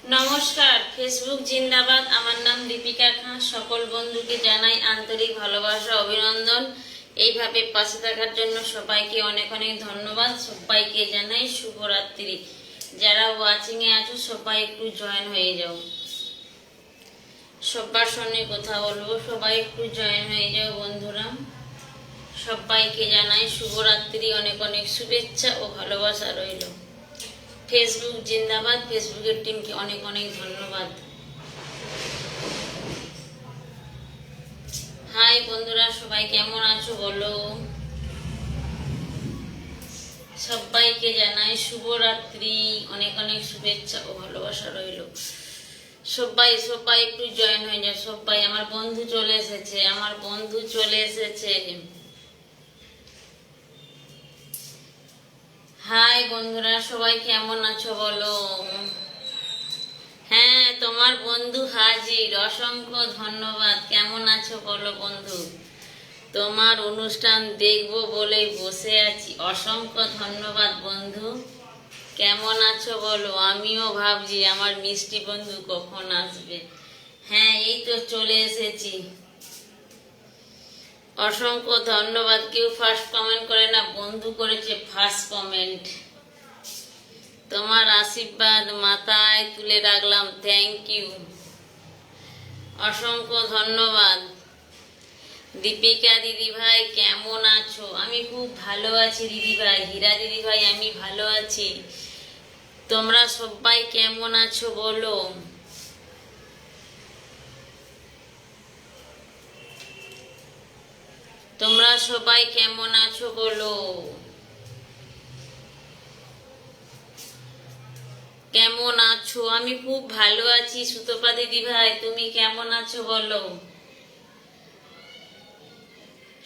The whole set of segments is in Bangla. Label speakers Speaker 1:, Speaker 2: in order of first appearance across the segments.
Speaker 1: নমস্কার, ফেসবুক জিন্দাবাদ। আমার নাম দীপিকা খাঁ। সকল বন্ধুকে জানাই আন্তরিক ভালোবাসা, অভিনন্দন। এইভাবে পাশে থাকার জন্য সবাইকে অনেক অনেক ধন্যবাদ। সবাইকে জানাই শুভরাত্রি। যারা ওয়াচিং এ আছো সবাই একটু জয়েন হয়ে যাও। সবার সঙ্গে কথা বলবো, সবাই একটু জয়েন হয়ে যাও বন্ধুরা। সবাইকে জানাই শুভরাত্রি, অনেক অনেক শুভেচ্ছা ও ভালোবাসা রইল। ফেসবুক জিন্দাবাদ। ফেসবুকের টিমকে অনেক অনেক ধন্যবাদ। হাই বন্ধুরা, সবাই কেমন আছো বলো। সবাইকে জানাই শুভরাত্রি, অনেক অনেক শুভেচ্ছা ও ভালোবাসা রইল। সবাই সবাই একটু জয়েন হয়ে যাও। সবাই, আমার বন্ধু চলে এসেছে, আমার বন্ধু চলে এসেছে। হাই বন্ধুরা, সবাই কেমন আছো বলো। হ্যাঁ, তোমার বন্ধু হাজির। অসংখ্য ধন্যবাদ। কেমন আছো বলো বন্ধু। তোমার অনুষ্ঠান দেখবো বলেই বসে আছি। অসংখ্য ধন্যবাদ বন্ধু। কেমন আছো বলো। আমিও ভাবছি আমার মিষ্টি বন্ধু কখন আসবে। হ্যাঁ, এই তো চলে এসেছি। অসংখ্য ধন্যবাদ। কেউ ফার্স্ট কমেন্ট করে না, বন্ধু করেছে ফার্স্ট কমেন্ট। তোমার আশীর্বাদ মাথায় তুলে রাখলাম। থ্যাংক ইউ, অসংখ্য ধন্যবাদ। দীপিকা দিদি ভাই কেমন আছো। আমি খুব ভালো আছি দিদি ভাই। হীরা দিদি ভাই আমি ভালো আছি। তোমরা সবাই কেমন আছো বলো। তোমরা সবাই কেমন আছো বলো। কেমন আছো। আমি খুব ভালো আছি সুতপা দিদি ভাই, তুমি কেমন আছো বলো।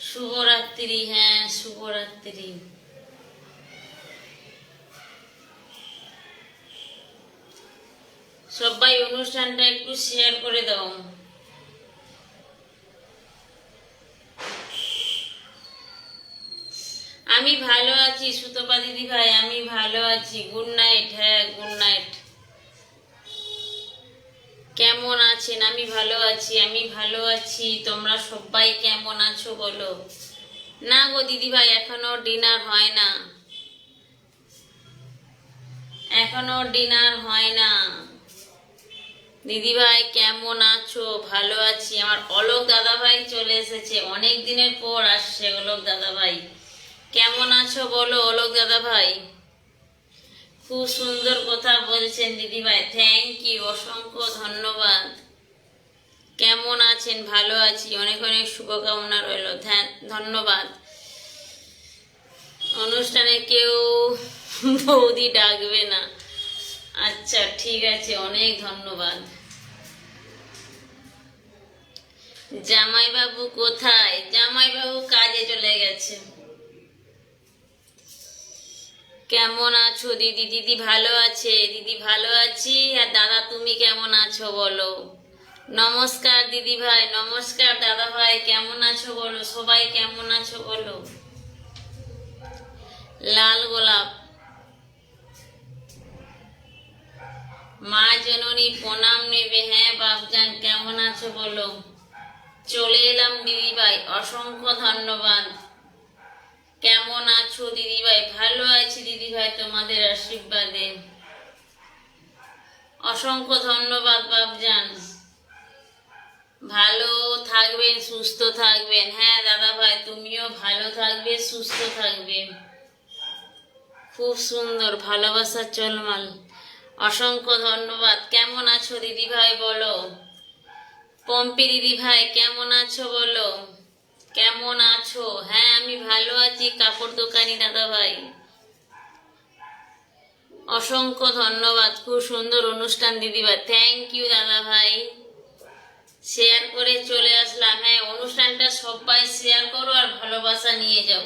Speaker 1: শুভরাত্রি। হ্যাঁ, শুভরাত্রি। সবাই অনুষ্ঠানটা একটু শেয়ার করে দাও। আমি ভালো আছি সুতপা দিদি ভাই, আমি ভালো আছি। Good night. হ্যাঁ, গুড নাইট। কেমন আছেন। আমি ভালো আছি, আমি ভালো আছি। তোমরা সবাই কেমন আছো বলো। না গো দিদি ভাই, এখনো ডিনার হয় না, এখনো ডিনার হয় না। দিদি ভাই কেমন আছো। ভালো আছি। আমার অলোক দাদা ভাই চলে এসেছে, অনেক দিনের পর আসছে অলোক দাদা ভাই। কেমন আছো বলো অলোক দাদা ভাই। খুব সুন্দর কথা বলছেন দিদি ভাই, থ্যাংক ইউ, অসংখ্য ধন্যবাদ। কেমন আছেন। ভালো আছি, অনেক অনেক শুভকামনা রইল। ধন্যবাদ। অনুষ্ঠানে কেউ বৌদি ডাকবে না। আচ্ছা ঠিক আছে, অনেক ধন্যবাদ। জামাইবাবু কোথায়। জামাইবাবু কাজে চলে গেছে। কেমন আছো দিদি। দিদি ভালো আছে, দিদি ভালো আছি। আর দাদা তুমি কেমন আছো বলো। নমস্কার দিদি ভাই, নমস্কার দাদা ভাই, কেমন আছো বলো। সবাই কেমন আছো বলো। লাল গোলাপ। মা জননী প্রণাম নেবে। হ্যাঁ বাপজান, কেমন আছো বলো। চলে এলাম দিদি ভাই, অসংখ্য ধন্যবাদ। কেমন আছো দিদি ভাই। ভালো আছি দিদি ভাই, তোমাদের আশীর্বাদে। অসংখ্য ধন্যবাদ বাপজান। ভালো থাকবেন, সুস্থ থাকবেন। হ্যাঁ দাদা ভাই, তুমিও ভালো থাকবে, সুস্থ থাকবে। খুব সুন্দর, ভালোবাসা চলমাল। অসংখ্য ধন্যবাদ। কেমন আছো দিদি ভাই বলো। পম্পি দিদি ভাই কেমন আছো বলো। কেমন আছো। হ্যাঁ আমি ভালো আছি কাপড় দোকানি দাদা ভাই। অসংখ্য ধন্যবাদ। খুব সুন্দর অনুষ্ঠান দিদি ভাই, থ্যাংক ইউ দাদা ভাই। শেয়ার করে চলে আসলাম। হ্যাঁ, অনুষ্ঠানটা সবাই শেয়ার করো আর ভালোবাসা নিয়ে যাও।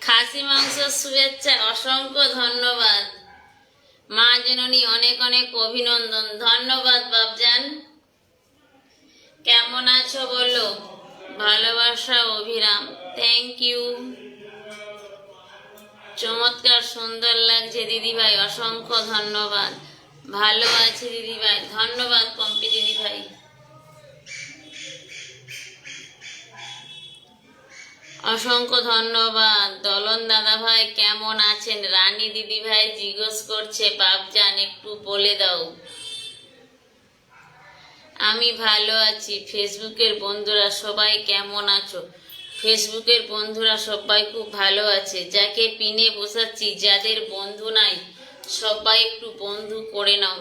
Speaker 1: খাসি মাংস শুভেচ্ছা, অসংখ্য ধন্যবাদ। মা জননী অনেক অনেক অভিনন্দন। ধন্যবাদ বাবজান। কেমন আছো বলো। ভালোবাসা অভিরাম, থ্যাংক ইউ। চমৎকার সুন্দর লাগছে দিদি ভাই, অসংখ্য ধন্যবাদ। ভালো আছি দিদি ভাই, ধন্যবাদ পম্পি দিদি ভাই। অসংখ্য ধন্যবাদ। দলন দাদা ভাই কেমন আছেন? রানী দিদি ভাই জিজ্ঞেস করছে বাপজান একটু বলে দাও। আমি ভালো আছি। ফেসবুকের বন্ধুরা সবাই কেমন আছো? ফেসবুকের বন্ধুরা সবাই খুব ভালো আছে। যাকে পিনে বসাচ্ছি, যাদের বন্ধু নাই সবাই একটু বন্ধু করে নাও।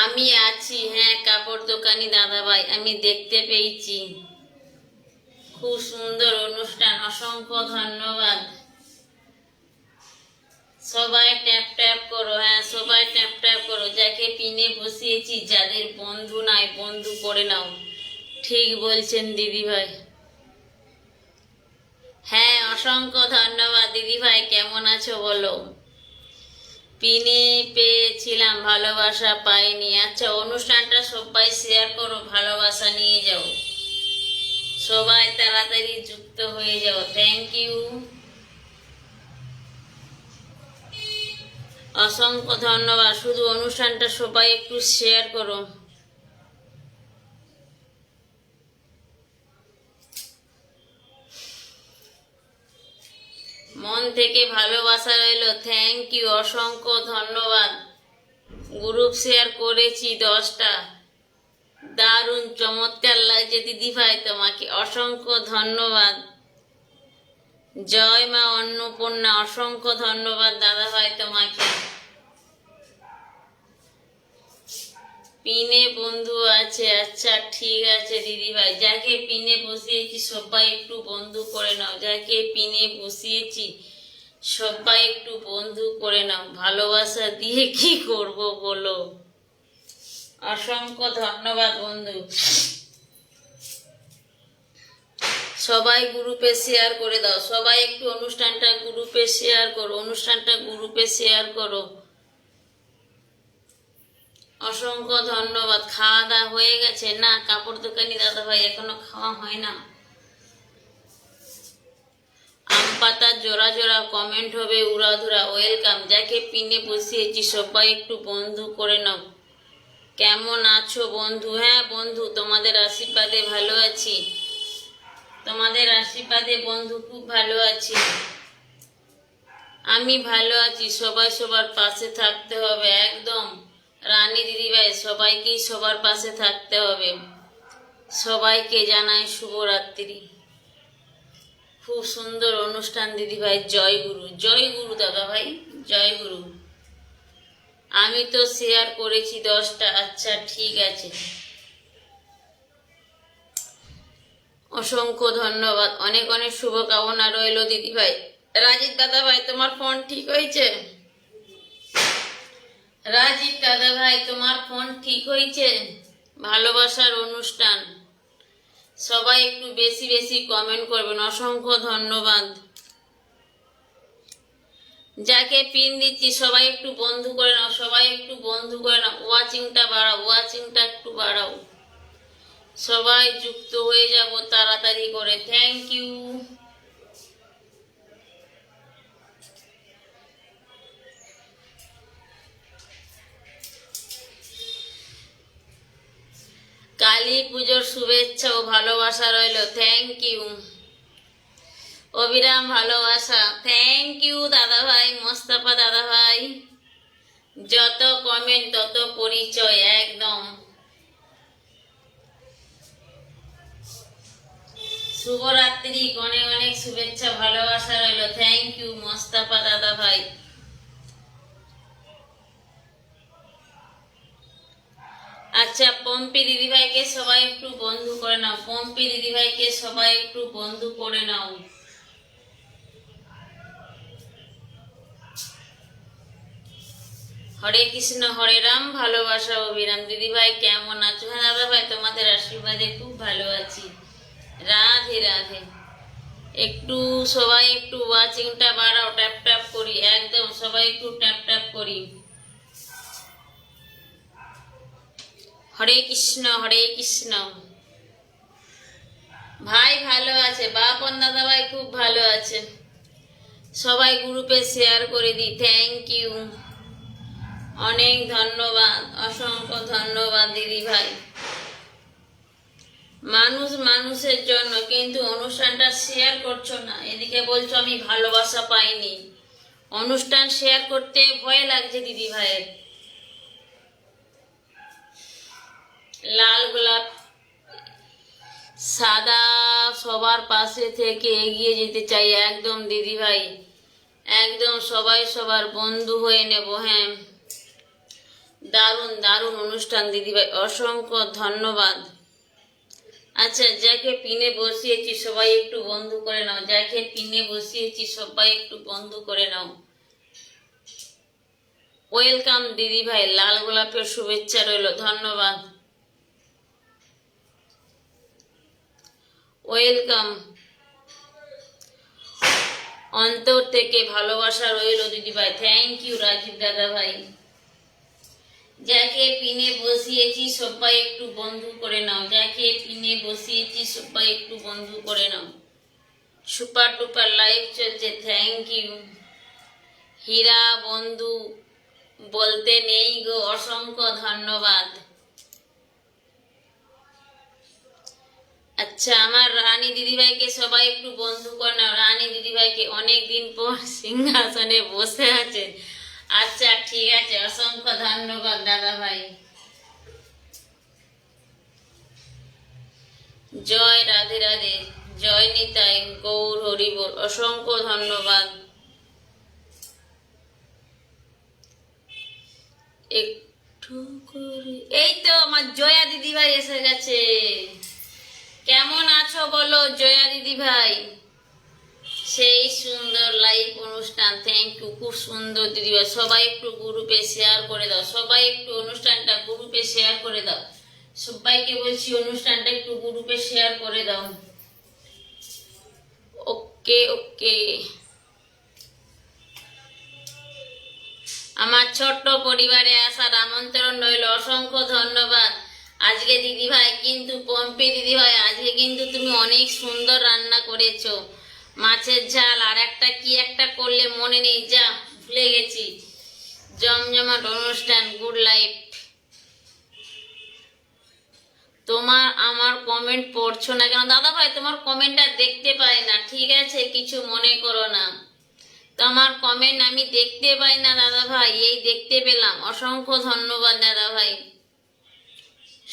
Speaker 1: আমি আছি, হ্যাঁ কাপড় দোকানি দাদা ভাই, আমি দেখতে পেয়েছি। খুব সুন্দর অনুষ্ঠান, অসংখ্য ধন্যবাদ। সবাই ট্যাপ ট্যাপ করো, হ্যাঁ সবাই ট্যাপ ট্যাপ করো। যাকে পিনে বসিয়েছি, যাদের বন্ধু নাই বন্ধু করে নাও। ঠিক বলছেন দিদি ভাই। হ্যাঁ অসংখ্য ধন্যবাদ দিদি ভাই, কেমন আছো বলো? পিনে পেয়েছিলাম, ভালোবাসা পাইনি। আচ্ছা, অনুষ্ঠানটা সবাই শেয়ার করো, ভালোবাসা নিয়ে যাও, সবাই তাড়াতাড়ি যুক্ত হয়ে যাও। থ্যাংক ইউ, অসংখ্য ধন্যবাদ। শুধু অনুষ্ঠানটা সবাই একটু শেয়ার করো। মন থেকে ভালোবাসা রইলো, থ্যাংক ইউ, অসংখ্য ধন্যবাদ। গ্রুপ শেয়ার করেছি 10টা। দারুণ চমৎকার লাগছে দিদি ভাই তোমাকে, অসংখ্য ধন্যবাদ। জয় মা অন্নপূর্ণা, অসংখ্য ধন্যবাদ দাদা ভাই তোমাকে। পিনে বন্ধু আছে, আচ্ছা ঠিক আছে দিদি ভাই। যাকে পিনে বসিয়েছি সবাই একটু বন্ধু করে নাও। যাকে পিনে বসিয়েছি সবাই একটু বন্ধু করে নাও। ভালোবাসা দিয়ে কি করব বলো? অসংখ্য ধন্যবাদ বন্ধু। সবাই গ্রুপে শেয়ার করে দাও, সবাই একটু অনুষ্ঠানটা গ্রুপে শেয়ার করো, অনুষ্ঠানটা গ্রুপে শেয়ার করো। অসংখ্য ধন্যবাদ। খাওয়া দাওয়া হয়ে গেছে? না কাপড় দোকানি দাদা ভাই, এখনো খাওয়া হয় না। আম পাতা জোড়া জোড়া কমেন্ট হবে উড়াধুরা, ওয়েলকাম। যাকে পিনে বসিয়েছি সবাই একটু বন্ধু করে নাও। কেমন আছো বন্ধু? হ্যাঁ বন্ধু তোমাদের আশীর্বাদে ভালো আছি, তোমাদের আশীর্বাদে বন্ধু খুব ভালো আছি। আমি ভালো আছি। সবাই সবার পাশে থাকতে হবে, একদম রানী দিদিভাই, সবাইকেই সবার পাশে থাকতে হবে। সবাইকে জানাই শুভরাত্রি। খুব সুন্দর অনুষ্ঠান দিদিভাই, জয় গুরু। জয় গুরু দাদা ভাই, জয় গুরু। আমি তো শেয়ার করেছি 10টা। আচ্ছা ঠিক আছে, অসংখ্য ধন্যবাদ। অনেক অনেক শুভকামনা রইল দিদিভাই। রাজীব দাদা ভাই তোমার ফোন ঠিক হয়েছে? রাজীব দাদা ভাই তোমার ফোন ঠিক হয়েছে? ভালোবাসার অনুষ্ঠান, সবাই একটু বেশি বেশি কমেন্ট করবেন। অসংখ্য ধন্যবাদ। যাকে পিন দিচ্ছি সবাই একটু বন্ধু করে নাও, সবাই একটু বন্ধু করে নাও। ওয়াচিংটা বাড়াও, ওয়াচিংটা একটু বাড়াও, সবাই যুক্ত হয়ে যাব তাড়াতাড়ি করে। Thank you. কালী পুজোর শুভেচ্ছা ও ভালোবাসা রইল, থ্যাংক ইউ। অবিরাম ভালোবাসা, থ্যাংক ইউ দাদা ভাই, মোস্তফা দাদা ভাই। যত কমেন্ট তত পরিচয়, একদম। শুভরাত্রি, অনেক অনেক শুভেচ্ছা ভালোবাসা রইল, থ্যাংক ইউ মোস্তফা দাদা ভাই। আচ্ছা, পম্পি দিদিভাইকে সবাই একটু বন্ধু করে নাও, পম্পি দিদিভাইকে সবাই একটু বন্ধু করে নাও। হরে কৃষ্ণ হরে রাম, ভালোবাসা অবিরাম। দিদিভাই কেমন আছো? হ্যাঁ দাদা ভাই তোমাদের আশীর্বাদে খুব ভালো আছি। রাধে রাধে। একটু সবাই একটু ওয়াচিংটা বাড়াও, ট্যাপ ট্যাপ করি, একদম সবাই একটু ট্যাপ ট্যাপ করি। হরে কৃষ্ণ হরে কৃষ্ণ। ভাই ভালো আছে, বাপন দাদা ভাই খুব ভালো আছে। সবাই গ্রুপে শেয়ার করে দিই। থ্যাংক ইউ, অনেক ধন্যবাদ, অসংখ্য ধন্যবাদ দিদি ভাই। মানুষ মানুষের জন্য, কিন্তু অনুষ্ঠানটা শেয়ার করছো না। এদিকে বলছো আমি ভালোবাসা পাইনি। অনুষ্ঠান শেয়ার করতে ভয় লাগছে দিদি ভাইয়ের। লাল গোলাপ সাদা সবার পাশে থেকে এগিয়ে যেতে চাই। একদম দিদি ভাই, একদম সবাই সবার বন্ধু হয়ে নেব। হ্যাঁ, দারুণ দারুণ অনুষ্ঠান দিদি ভাই, অসংখ্য ধন্যবাদ। আচ্ছা, যাকে পিনে বসিয়েছি সবাই একটু বন্ধু করে নাও। যাকে পিনে বসিয়েছি সবাই একটু বন্ধু করে নাও। ওয়েলকাম দিদি ভাই, লাল গোলাপের শুভেচ্ছা রইল, ধন্যবাদ। ওয়েলকাম, অন্তর থেকে ভালোবাসা রইল দিদি ভাই। থ্যাংক ইউ রাজীব দাদা ভাই। যাকে পিনে বসিয়েছি সবাই একটু বন্ধু করে নাও। যাকে পিনে বসিয়েছি সবাই একটু বন্ধু করে নাও। সুপার ডুপার লাইভ চলছে, থ্যাংক ইউ। হীরা বন্ধু বলতে নেই গো, অসংখ্য ধন্যবাদ। আচ্ছা, আমার রানী দিদিভাইকে সবাই একটু বন্ধু করে নাও। রানী দিদিভাইকে অনেকদিন পর সিংহাসনে বসে আছে। আচ্ছা ঠিক আছে, অসংখ্য ধন্যবাদ দাদা ভাই। জয় রাধে রাধে, জয় নিতাই গৌর হরিবোল, অসংখ্য ধন্যবাদ। একটু করে এই তো আমার জয়া দিদি ভাই এসে গেছে। কেমন আছো বলো জয়া দিদি ভাই? সেই সুন্দর লাইভ অনুষ্ঠান, থ্যাংক ইউ, খুব সুন্দর দিদি ভাই। সবাই একটু গ্রুপে শেয়ার করে দাও। সবাই একটু অনুষ্ঠানটা গ্রুপে শেয়ার করে দাও। সবাইকে বলছি অনুষ্ঠানটা একটু গ্রুপে শেয়ার করে দাও। ওকে ওকে, আমার ছোট্ট পরিবারে আসার আমন্ত্রণ রইল, অসংখ্য ধন্যবাদ। আজকে দিদি ভাই কিন্তু পম্পি দিদি ভাই, আজকে কিন্তু তুমি অনেক সুন্দর রান্না করেছো। মাছের ঝাল আর একটা কি একটা করলে মনে নেই, যা ভুলে গেছি। জমজমাট অনুষ্ঠান, গুড লাইফ। তোমার আমার কমেন্ট পড়ছো না কেন দাদা ভাই? তোমার কমেন্টটা দেখতে পাই না, ঠিক আছে, কিছু মনে করো না। তোমার কমেন্ট আমি দেখতে পাই না দাদা ভাই, এই দেখতে পেলাম, অসংখ্য ধন্যবাদ দাদা ভাই।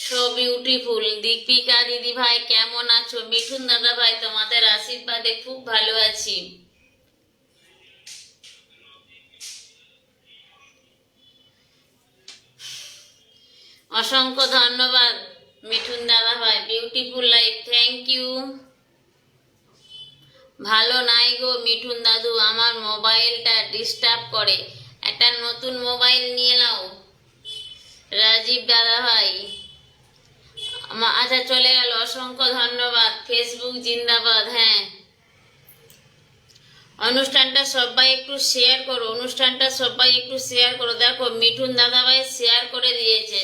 Speaker 1: So beautiful. দীপিকা দিদি ভাই কেমন আছো? মিঠুন দাদা ভাই তোমাদের আশীর্বাদে খুব ভালো আছি। অসংখ্য ধন্যবাদ মিঠুন দাদা ভাই, বিউটিফুল লাইফ, থ্যাংক ইউ। ভালো নাই গো মিঠুন দাদু, আমার মোবাইলটা ডিস্টার্ব করে, একটা নতুন মোবাইল নিয়ে নাও। রাজীব দাদা ভাই আচ্ছা চলে গেল, অসংখ্য ধন্যবাদ। ফেসবুক জিন্দাবাদ। হ্যাঁ, অনুষ্ঠানটা সবাই একটু শেয়ার করো। অনুষ্ঠানটা সবাই একটু শেয়ার করো। দেখো মিঠুন দাদা ভাই শেয়ার করে দিয়েছে।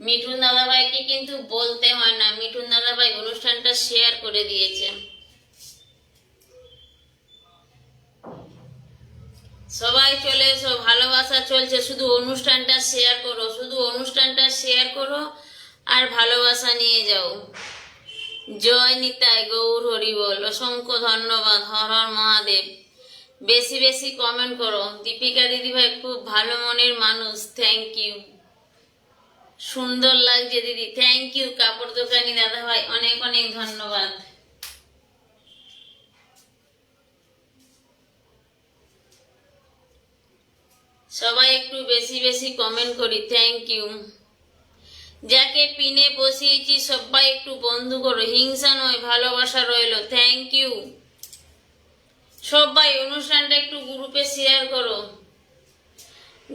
Speaker 1: মিঠুন দাদা ভাইকে কিন্তু বলতে হয় না, মিঠুন দাদা ভাই অনুষ্ঠানটা শেয়ার করে দিয়েছে। সবাই চলে এসো, ভালোবাসা চলছে, শুধু অনুষ্ঠানটা শেয়ার করো, শুধু অনুষ্ঠানটা শেয়ার করো আর ভালোবাসা নিয়ে যাও। জয় নিতাই গৌর হরিবোল, অসংখ্য ধন্যবাদ। হর হর মহাদেব। বেশি বেশি কমেন্ট করো। দীপিকা দিদি ভাই খুব ভালো মনের মানুষ, থ্যাংক ইউ। সুন্দর লাগছে দিদি, থ্যাংক ইউ। কাপড় দোকানি দাদা ভাই অনেক অনেক ধন্যবাদ। সবাই একটু বেশি বেশি কমেন্ট করি, থ্যাংক ইউ। যাকে পিনে বসিয়েছি সবাই একটু বন্ধু করো, হিংসা নয় ভালোবাসা রইল, থ্যাংক ইউ। সবাই অনুষ্ঠানটা একটু গ্রুপে শেয়ার করো।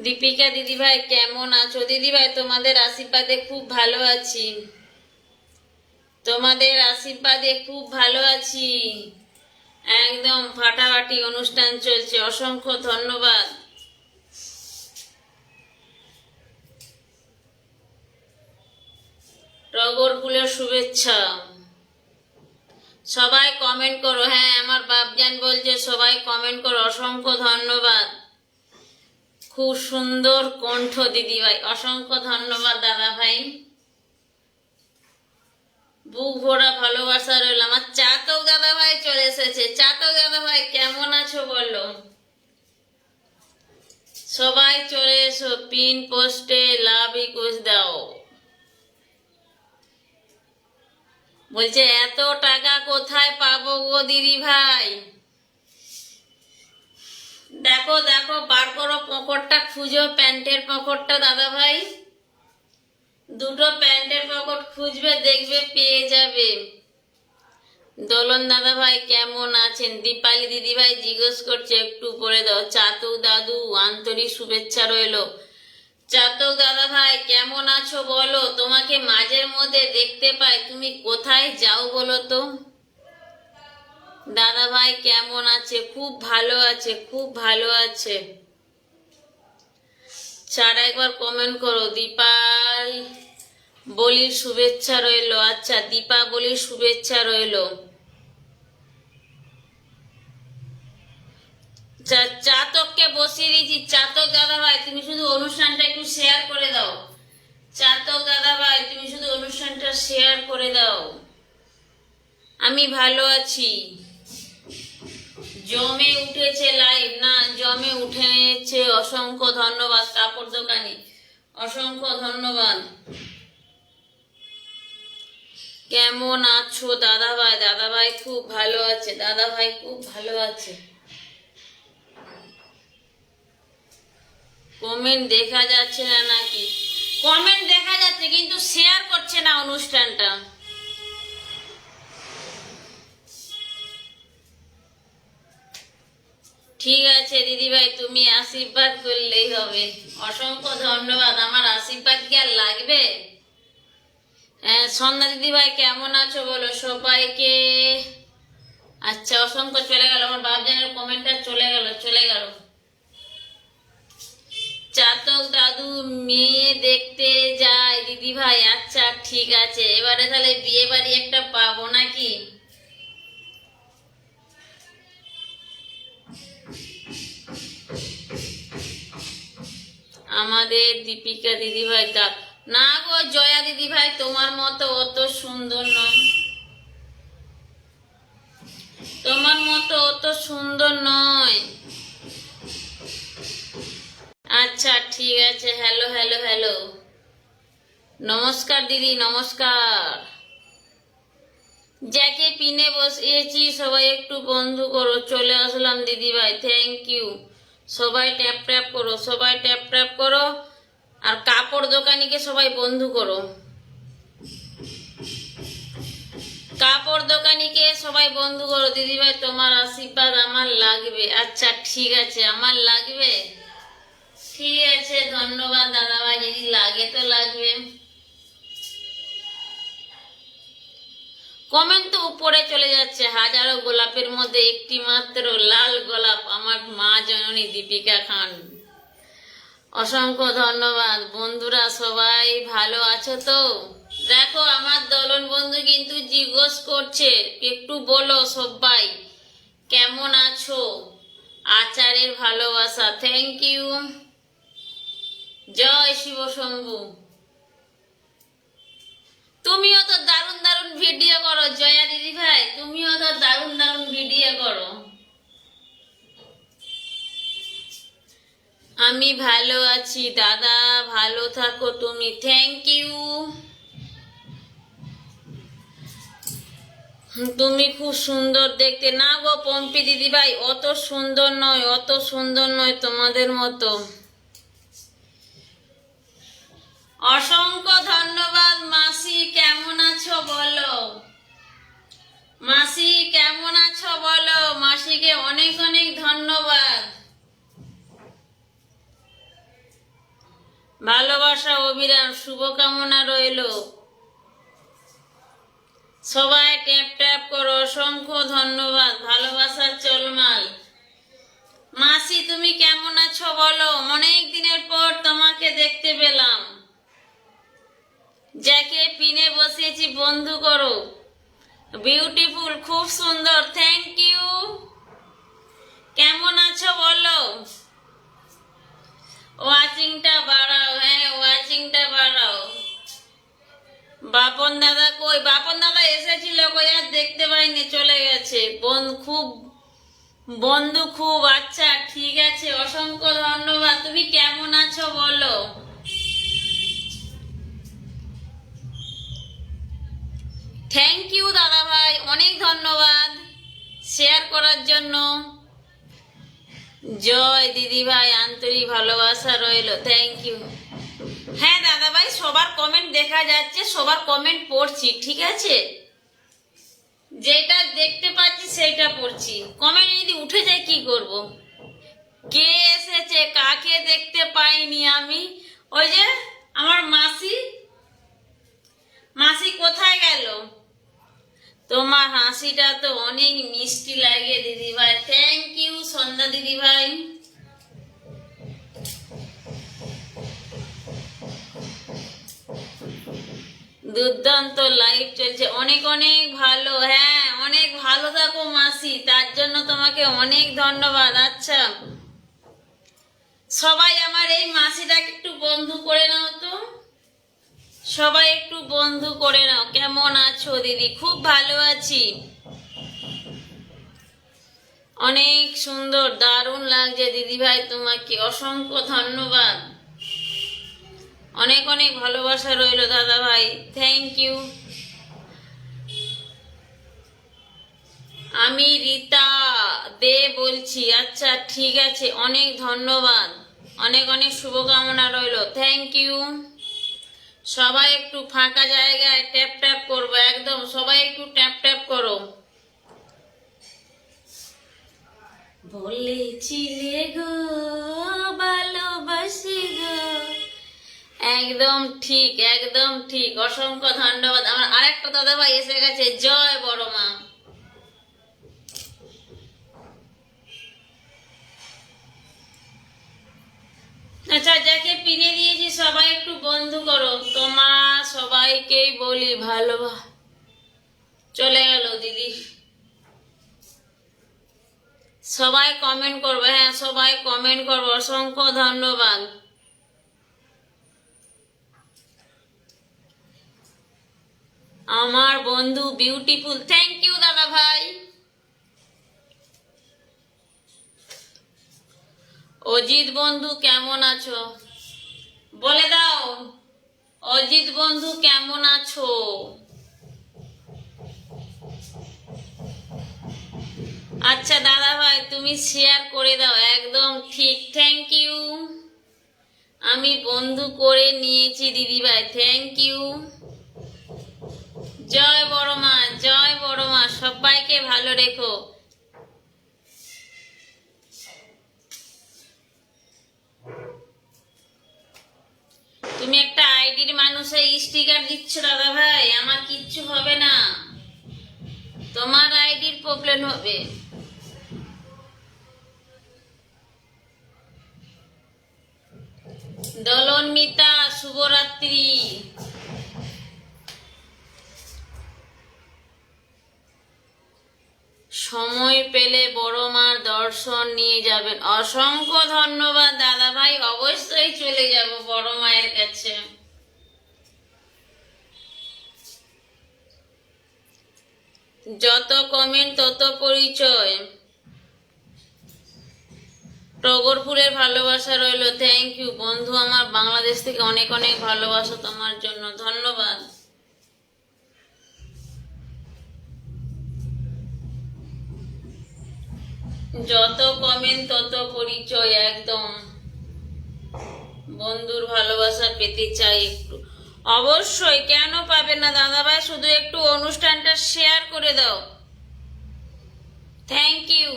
Speaker 1: দীপিকা দিদি ভাই কেমন আছো? দিদি ভাই তোমাদের আশীর্বাদে খুব ভালো আছি, তোমাদের আশীর্বাদে খুব ভালো আছি। একদম ফাটাফাটি অনুষ্ঠান চলছে, অসংখ্য ধন্যবাদ। টগর ফুলের শুভেচ্ছা। সবাই কমেন্ট করো। হ্যাঁ, আমার বাপজান বলছে সবাই কমেন্ট করো। অসংখ্য ধন্যবাদ। খুব সুন্দর কণ্ঠ দিদিভাই, অসংখ্য ধন্যবাদ দাদা ভাই। বুক ভরা ভালোবাসা রইল। আমার চাতক দাদা ভাই চলে এসেছে। চাতক দাদা ভাই কেমন আছো বলো? সবাই চলে এসো, পিন পোস্টে লাভ রিকোয়েস্ট দাও। বলছে এত টাকা কোথায় পাবো গো দিদি ভাই? দেখো দেখো, বার করো পকেটটা, খুঁজো প্যান্টের পকেটটা দাদা ভাই। দুটো প্যান্টের পকেট খুঁজবে, দেখবে পেয়ে যাবে। দোলন দাদা ভাই কেমন আছেন? দীপালি দিদি ভাই জিজ্ঞেস করছে একটু পরে দাও। চাতক দাদু আন্তরিক শুভেচ্ছা রইলো। চাতক দাদা ভাই কেমন আছো বলো? তোমাকে মাঝের মধ্যে দেখতে পাই, তুমি কোথায় যাও বলো তো? দাদা ভাই কেমন আছে? খুব ভালো আছে, খুব ভালো আছে। ছাড়া একবার কমেন্ট করো। দীপাল বলির শুভেচ্ছা রইলো। আচ্ছা, দীপাবলির শুভেচ্ছা রইলো। চাতককে বসিয়ে দিয়েছি। চাতক দাদা ভাই তুমি শুধু অনুষ্ঠানটা একটু শেয়ার করে দাও। চাতক দাদা ভাই তুমি শুধু অনুষ্ঠানটা শেয়ার করে দাও। আমি ভালো আছি। জমে উঠেছে লাইভ? না, জমে উঠেছে। অসংখ্য ধন্যবাদ কাপড় দোকানি, অসংখ্য ধন্যবাদ। কেমন আছো দাদা ভাই? দাদা ভাই খুব ভালো আছে, দাদা ভাই খুব ভালো আছে। কমেন্ট দেখা যাচ্ছে না নাকি? কমেন্ট দেখা যাচ্ছে কিন্তু শেয়ার করছে না অনুষ্ঠানটা। ঠিক আছে দিদি ভাই, তুমি আশীর্বাদ করলেই হবে। অসংখ্য ধন্যবাদ। আমার আশীর্বাদ কি আর লাগবে? সন্ধ্যা দিদি ভাই কেমন আছো বলো সবাইকে। আচ্ছা, অসংখ্য চলে গেল আমার বাপজানের কমেন্টটা, চলে গেল চলে গেল। চাতক দাদু মেয়ে দেখতে যায় দিদি ভাই। আচ্ছা ঠিক আছে, এবারে তাহলে বিয়ে বাড়ি একটা পাবো নাকি? আমাদের দীপিকা দিদি ভাই না গো জয়া দিদি ভাই, তোমার মতো অত সুন্দর নয়। তোমার মতো অত সুন্দর নয়। আচ্ছা ঠিক আছে। হ্যালো হ্যালো হ্যালো, নমস্কার দিদি, নমস্কার। যাকে পিনে বসিয়েছি সবাই একটু বন্ধু করো। চলে আসলাম দিদি ভাই, থ্যাংক ইউ। সবাই ট্যাপ ট্যাপ করো, সবাই ট্যাপ ট্যাপ করো। আর কাপড় দোকানিকে সবাই বন্ধু করো। কাপড় দোকানিকে সবাই বন্ধু করো। দিদি ভাই তোমার আশীর্বাদ আমার লাগবে। আচ্ছা ঠিক আছে, আমার লাগবে। ঠিক আছে, ধন্যবাদ দাদা ভাই, যদি লাগে তো লাগবে। কমেন্ট তো উপরে চলে যাচ্ছে। হাজারো গোলাপের মধ্যে একটি মাত্র লাল গোলাপ, আমার মা জননী দীপিকা খান। অসংখ্য ধন্যবাদ। বন্ধুরা সবাই ভালো আছো তো? দেখো আমার দলন বন্ধু কিন্তু জিজ্ঞেস করছে, একটু বলো সবাই কেমন আছো। আচারের ভালোবাসা, থ্যাংক ইউ। জয় শিব শম্ভু। তুমিও তো দারুণ দারুণ ভিডিও করো জয়া দিদি ভাই, তুমিও তো দারুণ দারুণ ভিডিও করো। আমি ভালো আছি দাদা, ভালো থাকো তুমি, থ্যাংক ইউ। তুমি খুব সুন্দর দেখতে। না গো পম্পি দিদি ভাই, অত সুন্দর নয়, অত সুন্দর নয় তোমাদের মতো। অসংখ্য ধন্যবাদ। মাসি কেমন আছো বলো? মাসি কেমন আছো বলো? মাসিকে অনেক অনেক ধন্যবাদ। ভালোবাসা অবিরাম, শুভকামনা রইল। সবাই ট্যাপ ট্যাপ করো। অসংখ্য ধন্যবাদ। ভালোবাসার চলমাল। মাসি তুমি কেমন আছো বলো? অনেক দিনের পর তোমাকে দেখতে পেলাম। যাকে পিনে বসিয়েছি বন্ধু করো। বিউটিফুল, খুব সুন্দর, থ্যাংক ইউ। কেমন আছো বলো? ওয়াচিংটা বাড়াও, হ্যাঁ ওয়াচিংটা বাড়াও। বাপন দাদা কই? বাপন দাদা এসেছিল কই, আর দেখতে পাইনি, চলে গেছে। বন্ধু খুব, আচ্ছা ঠিক আছে, অসংখ্য ধন্যবাদ। তুমি কেমন আছো বলো? থ্যাংক ইউ দাদা ভাই, অনেক ধন্যবাদ শেয়ার করার জন্য। জয় দিদি ভাই, আন্তরিক ভালোবাসা রইল, থ্যাংক ইউ। হ্যাঁ দাদা ভাই, সবার কমেন্ট দেখা যাচ্ছে, সবার কমেন্ট পড়ছি, ঠিক আছে? যেটা দেখতে পাচ্ছি সেটা পড়ছি। কমেন্ট যদি উঠে যায় কি করব? কে এসেছে, কাকে দেখতে পাইনি আমি? ওই যে আমার মাসি। মাসি কোথায় গেল? তোমার হাসিটা তো অনেক মিষ্টি লাগে দিদি ভাই, থ্যাংক ইউ সন্ধ্যা দিদি ভাই। দুর্দান্ত লাইভ চলছে, অনেক অনেক ভালো। হ্যাঁ অনেক ভালো থাকো মাসি, তার জন্য তোমাকে অনেক ধন্যবাদ। আচ্ছা সবাই আমার এই মাসিটাকে একটু বন্ধু করে নাও তো, সবাই একটু বন্ধু করে নাও। কেমন আছো দিদি? খুব ভালো আছি, অনেক সুন্দর, দারুণ লাগছে দিদি ভাই, তোমাকে অসংখ্য ধন্যবাদ, অনেক অনেক ভালোবাসা রইল দাদা ভাই, থ্যাংক ইউ। আমি রীতা দে বলছি, আচ্ছা ঠিক আছে, অনেক ধন্যবাদ, অনেক অনেক শুভকামনা রইল, থ্যাংক ইউ। সবাই একটু ফাঁকা জায়গায় ট্যাপ ট্যাপ করবো, একদম সবাই একটু ট্যাপ ট্যাপ করো। বলেছিলে গো ভালোবাসি গো, একদম ঠিক, একদম ঠিক, অসংখ্য ধন্যবাদ। আমার আরেকটা দাদা ভাই এসে গেছে, জয় বড় মা। আচ্ছা যাকে পিনে দিয়েছি সবাই একটু বন্ধু করো, তোমার সবাইকেই বলি ভালো। চলে গেল দিদি, সবাই কমেন্ট করবে, হ্যাঁ সবাই কমেন্ট করবো, অসংখ্য ধন্যবাদ। আমার বন্ধু বিউটিফুল, থ্যাংক ইউ দাদা ভাই। অজিত বন্ধু কেমন আছো বলে দাও, অজিত বন্ধু কেমন আছো? আচ্ছা দাদা ভাই তুমি শেয়ার করে দাও, একদম ঠিক, থ্যাংক ইউ। আমি বন্ধু করে নিয়েছি দিদি ভাই, থ্যাংক ইউ। জয় বড় মা, জয় বড় মা, সবাইকে ভালো রেখো। তুমি একটা আইডির মানুষে স্টিকার দিচ্ছ দাদা ভাই, আমার কিচ্ছু হবে না, তোমার আইডির প্রবলেম হবে। দলনমিতা শুভরাত্রি। সময় পেলে বড় মার দর্শন নিয়ে যাবেন, অসংখ্য ধন্যবাদ দাদা ভাই, অবশ্যই চলে যাব বড় মায়ের কাছে। যত কমেন্ট তত পরিচয়। টগরপুরের ভালোবাসা রইল, থ্যাংক ইউ বন্ধু আমার, বাংলাদেশ থেকে অনেক অনেক ভালোবাসা তোমার জন্য, ধন্যবাদ। যত কমেন্ট তত পরিচয়, একদম বন্ধুর ভালোবাসা পেতে চাই একটু, অবশ্যই, কেন পাবে না দাদা ভাই, শুধু একটু অনুষ্ঠানটা শেয়ার করে দাও, থ্যাংক ইউ।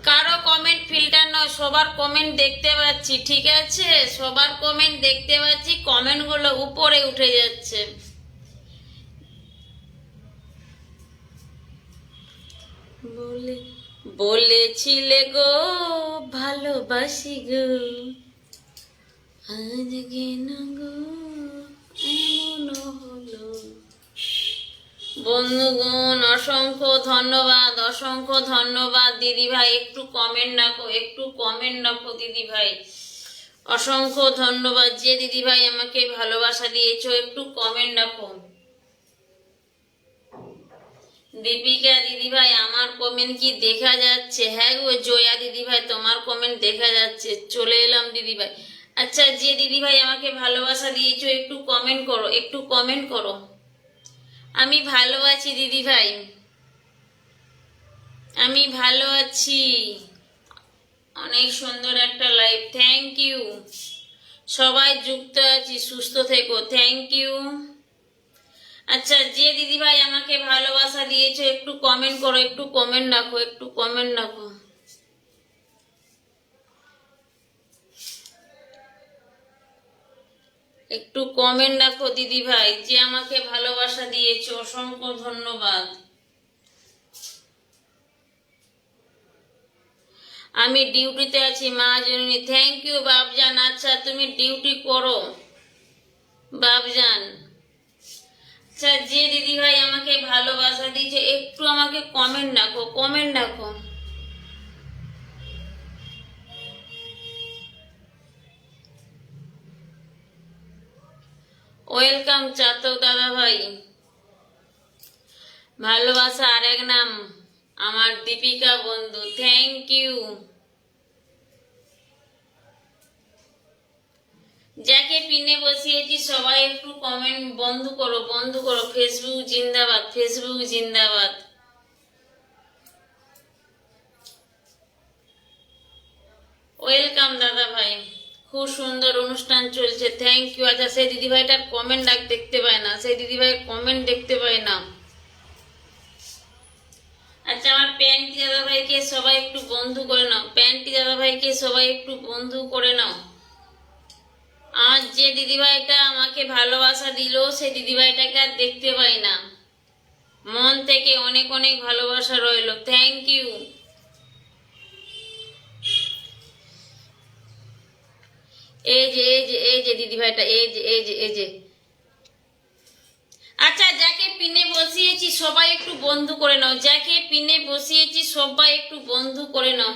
Speaker 1: কারো কমেন্ট ফিল্টার নয়, সবার কমেন্ট দেখতে পাচ্ছি, ঠিক আছে, সবার কমেন্ট দেখতে পাচ্ছি, কমেন্ট গুলো উপরে উঠে যাচ্ছে। বলেছিলে গো ভালোবাসি গো, আজ কেন গো এমন হলো। বন্ধুগণ অসংখ্য ধন্যবাদ, অসংখ্য ধন্যবাদ দিদি ভাই। একটু কমেন্ট রাখো, একটু কমেন্ট রাখো দিদি ভাই। অসংখ্য ধন্যবাদ যে দিদি ভাই আমাকে ভালোবাসা দিয়েছো, একটু কমেন্ট রাখো। দীপিকা দিদি ভাই আমার কমেন্ট কি দেখা যাচ্ছে? হ্যাঁ গো জয়া দিদি ভাই তোমার কমেন্ট দেখা যাচ্ছে, চলে এলাম দিদি ভাই। আচ্ছা যে দিদি ভাই আমাকে ভালোবাসা দিয়েছো একটু কমেন্ট করো, একটু কমেন্ট করো। আমি ভালো আছি দিদি ভাই, আমি ভালো আছি। অনেক সুন্দর একটা লাইভ, থ্যাংক ইউ। সবাই যুক্ত আছি, সুস্থ থেকো, থ্যাংক ইউ। আচ্ছা যে দিদি ভাই আমাকে ভালোবাসা দিয়েছো একটু কমেন্ট করো, একটু কমেন্ট রাখো, একটু কমেন্ট রাখো। একটু কমেন্ট রাখো দিদি ভাই যে আমাকে ভালোবাসা দিয়েছো, অসংখ্য ধন্যবাদ। আমি ডিউটিতে আছি মা জননী, থ্যাংক ইউ বাবজান। আচ্ছা তুমি ডিউটি করো বাবজান। আচ্ছা যে দিদি ভাই আমাকে ভালোবাসা দিয়েছে একটু আমাকে কমেন্ট রাখো, কমেন্ট রাখো। ওয়েলকাম চাতক দাদা ভাই। ভালোবাসা আরেক নাম আমার দীপিকা বন্ধু, থ্যাংক ইউ। যাকে পিনে বসিয়েছি সবাই একটু কমেন্ট বন্ধ করো, বন্ধ করো। ফেসবুক জিন্দাবাদ, ফেসবুক জিন্দাবাদ। ওয়েলকাম দাদা ভাই, খুব সুন্দর অনুষ্ঠান চলছে, থ্যাংক ইউ। আচ্ছা সেই দিদি ভাইটার কমেন্ট দেখতে পাই না, সেই দিদি ভাইয়ের কমেন্ট দেখতে পাই না। আচ্ছা আমার প্যান্টি দাদা ভাইকে সবাই একটু বন্ধু করে নাও, প্যান্টি দাদা ভাইকে সবাই একটু বন্ধু করে নাও। আজ যে দিদিভাইটা আমাকে ভালোবাসা দিল সেই দিদিভাইটাকে আর দেখতে পাই না। মন থেকে অনেক অনেক ভালোবাসা রইল, থ্যাংক ইউ। এই যে এই যে এই যে দিদিভাইটা, এই যে এই যে এই যে। আচ্ছা যাকে পিনে বসিয়েছি সবাই একটু বন্ধু করে নাও, যাকে পিনে বসিয়েছি সবাই একটু বন্ধু করে নাও।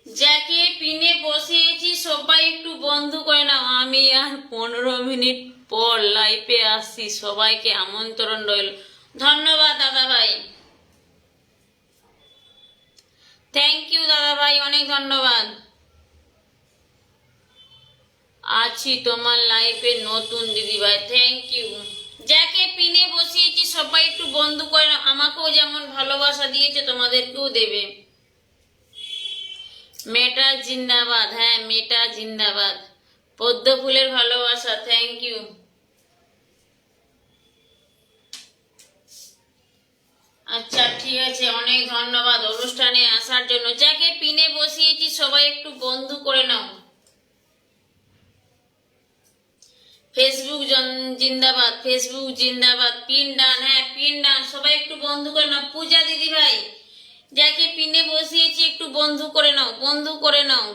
Speaker 1: যাকে পিনে বসিয়েছি সবাই একটু বন্ধ করে নাও। আমি আর 15 মিনিট পর লাইভে আসছি, সবাইকে আমন্ত্রণ রইল। ধন্যবাদ দাদা ভাই, থ্যাংক ইউ দাদা ভাই, অনেক ধন্যবাদ। আছি তোমার লাইফে নতুন দিদি ভাই, থ্যাংক ইউ। যাকে পিনে বসিয়েছি সবাই একটু বন্ধ করে নাও, আমাকেও যেমন ভালোবাসা দিয়েছে তোমাদেরকেও দেবে। মেটা জিন্দাবাদ, হ্যাঁ মেটা জিন্দাবাদ। পদ্ম ফুলের ভালোবাসা, থ্যাংক ইউ। আচ্ছা ঠিক আছে, অনেক ধন্যবাদ অনুষ্ঠানে আসার জন্য। যাকে পিনে বসিয়েছি সবাই একটু বন্ধু করে নাও। ফেসবুক জিন্দাবাদ, ফেসবুক জিন্দাবাদ। পিন ডান, হ্যাঁ পিন ডান, সবাই একটু বন্ধু করে নাও। পূজা দিদি ভাই যাকে পিনে বসিয়েছি একটু বন্ধু করে নাও, বন্ধু করে নাও,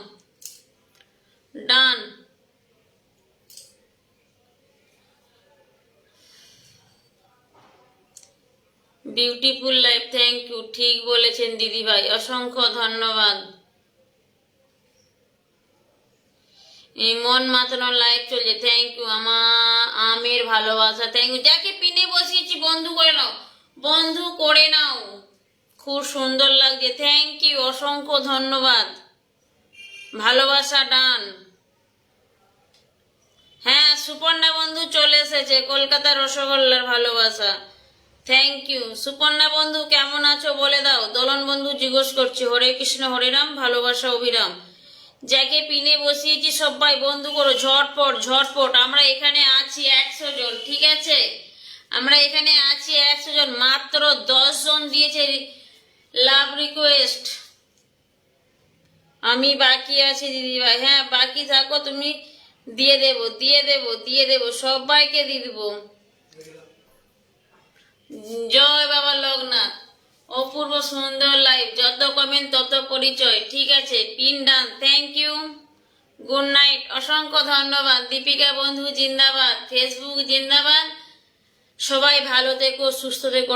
Speaker 1: done. Beautiful life, thank you. ঠিক বলেছেন দিদি ভাই, অসংখ্য ধন্যবাদ। এই মন মাতানো লাইভ চলছে, থ্যাংক ইউ। আমের ভালোবাসা, থ্যাংক ইউ। যাকে পিনে বসিয়েছি বন্ধু করে নাও, বন্ধু করে নাও। খুব সুন্দর লাগছে, থ্যাংক ইউ, অসংখ্য ধন্যবাদ। ভালোবাসা ডান। হ্যাঁ সুপর্ণা বন্ধু চলে এসেছে, কলকাতার রসগোল্লার ভালোবাসা, থ্যাংক ইউ। সুপর্ণা বন্ধু কেমন আছো বলে দাও। দলন বন্ধু জিজ্ঞেস করছে, হরে কৃষ্ণ হরে রাম, ভালোবাসা অভিরাম। যাকে পিনে বসিয়েছি সবাই বন্ধু করো, ঝটপট ঝটপট। আমরা এখানে আছি 100 জন, ঠিক আছে? আমরা এখানে আছি 100 জন, মাত্র 10 জন দিয়েছে লাভ রিকোয়েস্ট। আমি বাকি আছি দিদি ভাই, হ্যাঁ বাকি থাকো তুমি, দিয়ে দেব দিয়ে দেব দিয়ে দেব, সবাইকে দিয়ে দেবো। জয় বাবা লোকনাথ। অপূর্ব সুন্দর লাইভ, যত কমেন্ট তত পরিচয়, ঠিক আছে? Pin done, thank you. Good night, অসংখ্য ধন্যবাদ। দীপিকা বন্ধু জিন্দাবাদ, ফেসবুক জিন্দাবাদ। সবাই ভালো থেকো, সুস্থ থেকো।